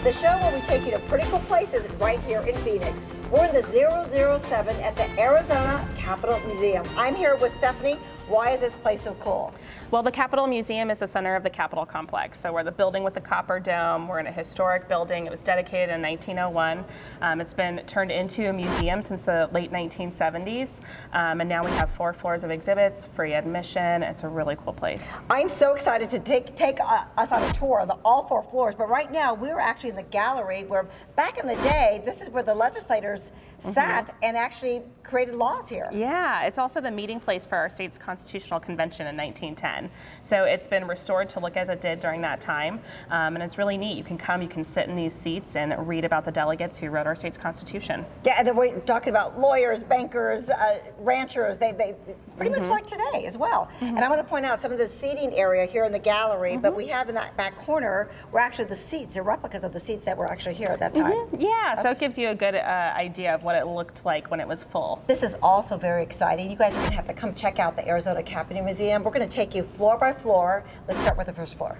the show where we take you to pretty cool places right here in Phoenix. We're in the 007 at the Arizona Capitol Museum. I'm here with Stephanie. Why is this place so cool? Well, the Capitol Museum is the center of the Capitol complex. So we're the building with the copper dome. We're in a historic building. It was dedicated in 1901. It's been turned into a museum since the late 1970s. And now we have 4 floors of exhibits, free admission. It's a really cool place. I'm so excited to take us on a tour of all 4 floors. But right now, we're actually in the gallery where back in the day, this is where the legislators sat and actually created laws here. Yeah, it's also the meeting place for our state's constitutional convention in 1910. So it's been restored to look as it did during that time. And it's really neat. You can come, you can sit in these seats and read about the delegates who wrote our state's constitution. Yeah, and then we're talking about lawyers, bankers, ranchers. They pretty much like today as well. And I want to point out some of the seating area here in the gallery, but we have in that back corner where actually the seats are replicas of the seats that were actually here at that time. Yeah, so it gives you a good idea of what it looked like when it was full. This is also very exciting. You guys are going to have to come check out the Arizona Capitol Museum. We're going to take you floor by floor. Let's start with the first floor.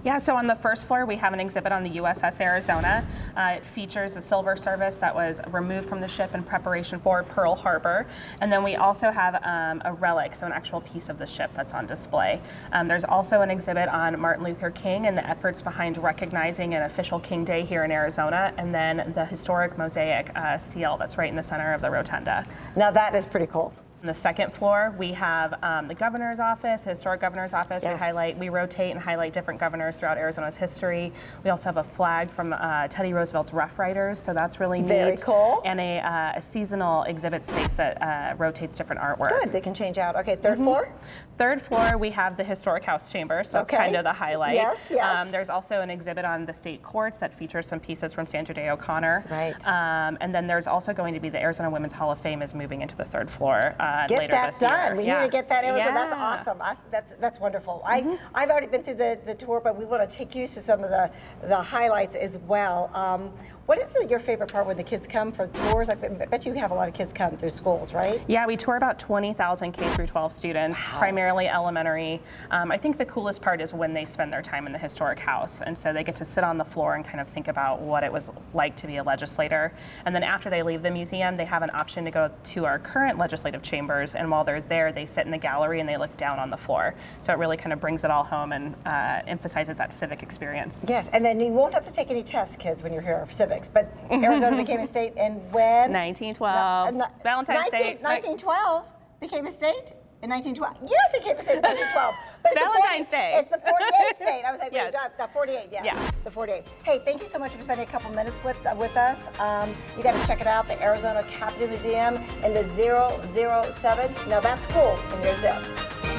Yeah, so on the first floor we have an exhibit on the USS Arizona. It features a silver service that was removed from the ship in preparation for Pearl Harbor. And then we also have a relic, so an actual piece of the ship that's on display. There's also an exhibit on Martin Luther King and the efforts behind recognizing an official King Day here in Arizona, and then the historic mosaic seal that's right in the center of the rotunda. Now that is pretty cool. On the second floor, we have the governor's office, historic governor's office. Yes. We rotate and highlight different governors throughout Arizona's history. We also have a flag from Teddy Roosevelt's Rough Riders, so that's really neat. Very cool. And a seasonal exhibit space that rotates different artwork. Good, they can change out. Okay, third floor? Third floor, we have the historic House chamber, so that's kind of the highlight. Yes, yes. There's also an exhibit on the state courts that features some pieces from Sandra Day O'Connor. Right. And then there's also going to be the Arizona Women's Hall of Fame is moving into the third floor Get later that this done. year. We need to get that. Arizona. That's awesome. That's wonderful. I've already been through the tour, but we want to take you to some of the highlights as well. What is your favorite part when the kids come for tours? I bet you have a lot of kids come through schools, right? Yeah, we tour about 20,000 K through 12 students, primarily elementary. I think the coolest part is when they spend their time in the historic house, and so they get to sit on the floor and kind of think about what it was like to be a legislator. And then after they leave the museum, they have an option to go to our current legislative chambers, and while they're there, they sit in the gallery and they look down on the floor. So it really kind of brings it all home and emphasizes that civic experience. Yes, and then you won't have to take any tests, kids, when you're here for civics. But Arizona became a state, and when? 1912. Valentine's Day. 1912 became a state? In 1912? Yes, it became a state in 1912. But Valentine's Day. It's the 48th state. I was like, Yes. the 48th, yes. Yeah. The 48th. Hey, thank you so much for spending a couple minutes with us. You got to check it out, the Arizona Capitol Museum in the 007. Now that's cool in your zip.